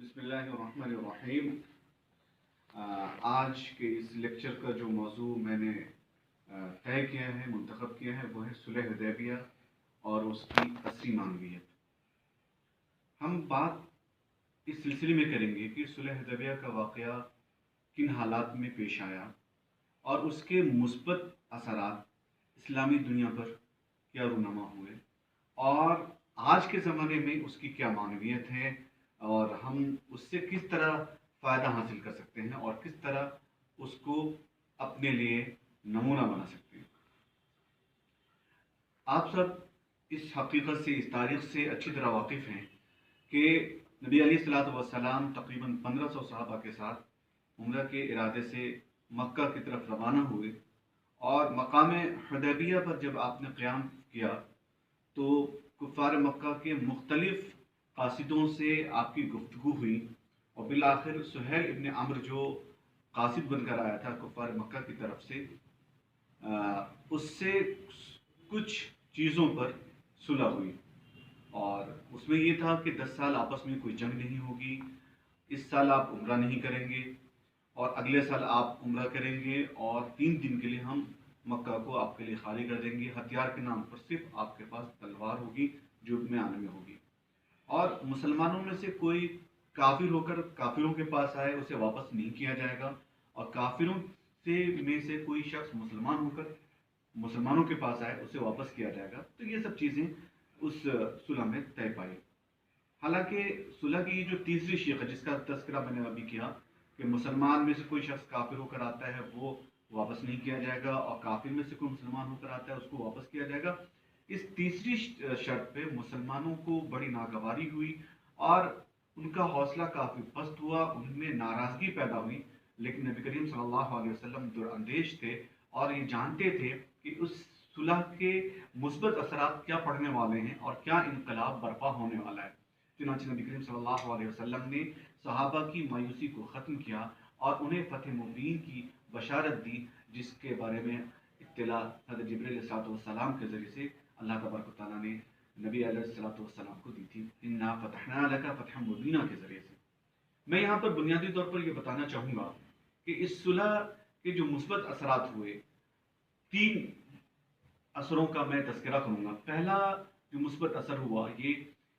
बिस्मिल्लाहिर्रहमानिर्रहीम। आज के इस लेक्चर का जो मौजू मैंने तय किया है, मुंतखब किया है, वो है सुलह हुदैबिया और उसकी असरी मानवियत। हम बात इस सिलसिले में करेंगे कि सुलह हुदैबिया का वाक़या किन हालात में पेश आया और उसके मुस्बत असरात इस्लामी दुनिया पर क्या रूनमा हुए और आज के ज़माने में उसकी क्या मानवियत है और हम उससे किस तरह फ़ायदा हासिल कर सकते हैं और किस तरह उसको अपने लिए नमूना बना सकते हैं। आप सब इस हकीकत से, इस तारीख़ से अच्छी तरह वाकिफ़ हैं कि नबी अलैहिस्सलाम तकरीबन 1500 सहाबा के साथ उम्रा के इरादे से मक्का की तरफ रवाना हुए और मकाम हुदैबिया पर जब आपने क़याम किया तो कुफ़ार मक्का के मुख्तलिफ़ कासिदों से आपकी गुफ्तगू हुई और बिल आखिर सुहैल इब्न अम्र जो कासिद बनकर आया था कुफ़ार मक्का की तरफ से, उससे कुछ चीज़ों पर सुलह हुई और उसमें ये था कि 10 साल आपस में कोई जंग नहीं होगी, इस साल आप उम्रा नहीं करेंगे और अगले साल आप उम्रा करेंगे और 3 दिन के लिए हम मक्का को आपके लिए खाली कर देंगे। हथियार के नाम पर सिर्फ आपके पास तलवार होगी जो में आने में होगी और मुसलमानों में से कोई काफिर होकर काफिरों के पास आए उसे वापस नहीं किया जाएगा और काफिरों में से कोई शख्स मुसलमान होकर मुसलमानों के पास आए उसे वापस किया जाएगा। तो ये सब चीज़ें उस सुलह में तय पाई। हालांकि सुलह की जो तीसरी शीख है जिसका तस्करा मैंने अभी किया कि मुसलमान में से कोई शख्स काफिर होकर आता है वो वापस नहीं किया जाएगा और काफिर में से कोई मुसलमान होकर आता है उसको वापस किया जाएगा। इस तीसरी शर्त पे मुसलमानों को बड़ी नागवारी हुई और उनका हौसला काफ़ी पस्त हुआ, उनमें नाराज़गी पैदा हुई। लेकिन नबी करीम सल्लल्लाहु अलैहि वसल्लम दुरअंदेश थे और ये जानते थे कि उस सुलह के मुस्बत असरात क्या पड़ने वाले हैं और क्या इनकलाब बर्पा होने वाला है। चुनांचे नबी करीम सल्लल्लाहु अलैहि वसल्लम ने सहाबा की मायूसी को ख़त्म किया और उन्हें फ़तह मुबीन की बशारत दी, जिसके बारे में इत्तला हज़रत जिब्रील अलैहिस्सलाम के ज़रिए से अल्लाह तबारक व तआला ने नबी अलैहिस्सलाम को दी थी, इन्ना फ़तहना लका फ़तहम मुबीना के ज़रिए से। मैं यहाँ पर बुनियादी तौर पर यह बताना चाहूँगा कि इस सुलह के जो मुस्बत असरात हुए, 3 असरों का मैं तज़किरा करूँगा। पहला जो मुस्बत असर हुआ ये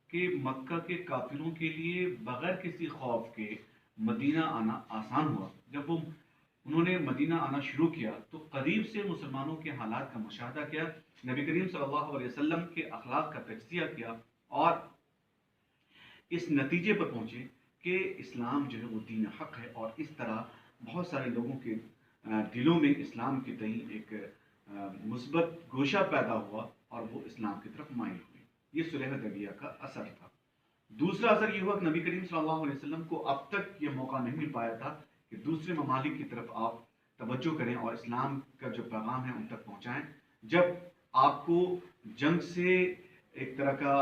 कि मक्का के काफिरों के लिए बगैर किसी खौफ के मदीना आना आसान हुआ। जब उन्होंने मदीना आना शुरू किया तो करीब से मुसलमानों के हालात का मुशाहदा किया, नबी करीम सल्लल्लाहु अलैहि वसल्लम के अखलाक का तजज़िया किया और इस नतीजे पर पहुँचे कि इस्लाम जो है वो दीन हक़ है और इस तरह बहुत सारे लोगों के दिलों में इस्लाम के तई एक मुस्बत गोशा पैदा हुआ और वो इस्लाम की तरफ माइल हुए। ये सुलह हुदैबिया का असर था। दूसरा असर ये हुआ कि नबी करीम सल्लल्लाहु अलैहि वसल्लम को अब तक ये मौका नहीं मिल पाया था कि दूसरे ममालिक की तरफ आप तवज्जो करें और इस्लाम का जो पैगाम है उन तक पहुँचाएँ। जब आपको जंग से एक तरह का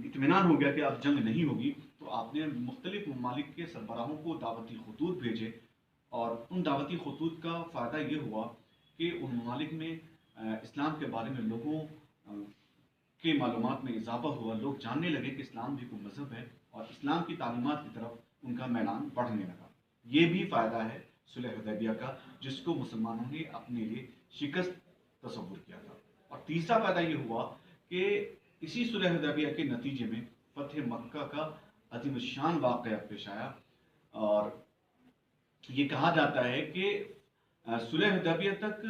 इत्मीनान हो गया कि अब जंग नहीं होगी तो आपने मुख्तलिफ ममालिक के सरबराहों को दावती खतूत भेजे और उन दावती खतूत का फ़ायदा ये हुआ कि उन ममालिक में इस्लाम के बारे में लोगों के मालूमात में इजाफा हुआ। लोग जानने लगे कि इस्लाम भी कोई मज़हब है और इस्लाम की तालीमात की तरफ उनका मैदान बढ़ने लगा। ये भी फ़ायदा है सुलह हुदैबिया का जिसको मुसलमानों ने अपने लिए शिकस्त तस्वुर किया था। और तीसरा फ़ायदा ये हुआ कि इसी सुलह हुदैबिया के नतीजे में फ़तह मक्का का अज़ीम शान वाक़या पेश आया और ये कहा जाता है कि सुलह हुदैबिया तक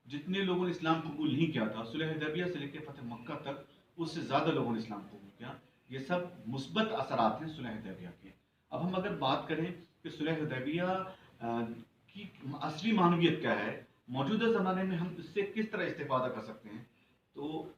जितने लोगों ने इस्लाम कबूल नहीं किया था, सुलह हुदैबिया से लेकर फ़तह मक्का तक उससे ज़्यादा लोगों ने इस्लाम कबूल किया। ये सब मुस्बत असरात हैं सुलह हुदैबिया के। अब हम अगर बात करें कि सुलह हुदैबिया की असली मानवियत क्या है, मौजूदा ज़माने में हम इससे किस तरह इस्तेफ़ादा कर सकते हैं, तो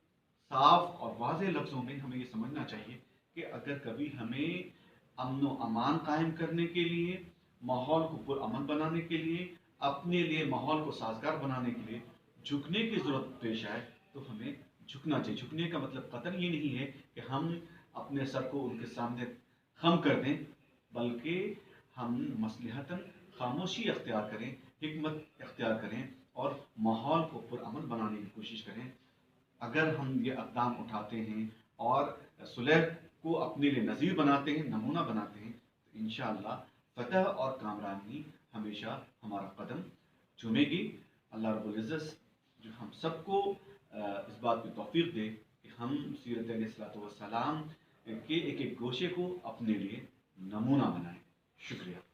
साफ और वाज़ेह लफ्ज़ों में हमें ये समझना चाहिए कि अगर कभी हमें अमन व अमान कायम करने के लिए, माहौल को पुरअमन बनाने के लिए, अपने लिए माहौल को साजगार बनाने के लिए झुकने की ज़रूरत पेश आए तो हमें झुकना चाहिए। झुकने का मतलब कतई ये नहीं है कि हम अपने सर को उनके सामने खम कर दें, बल्कि हम मसलहतन खामोशी अख्तियार करें, हिकमत अख्तियार करें और माहौल को पुरअमन बनाने की कोशिश करें। अगर हम ये अक़दाम उठाते हैं और सुलह को अपने लिए नज़ीर बनाते हैं, नमूना बनाते हैं, तो انشاءاللہ فتح اور کامرانی ہمیشہ ہمارا قدم چومے گی۔ اللہ رب العزت جو ہم سب کو اس بات کی توفیق دے کہ ہم سیرت علیہ الصلوۃ والسلام کے ایک ایک گوشے کو اپنے لیے نمونہ بنائیں۔ شکریہ۔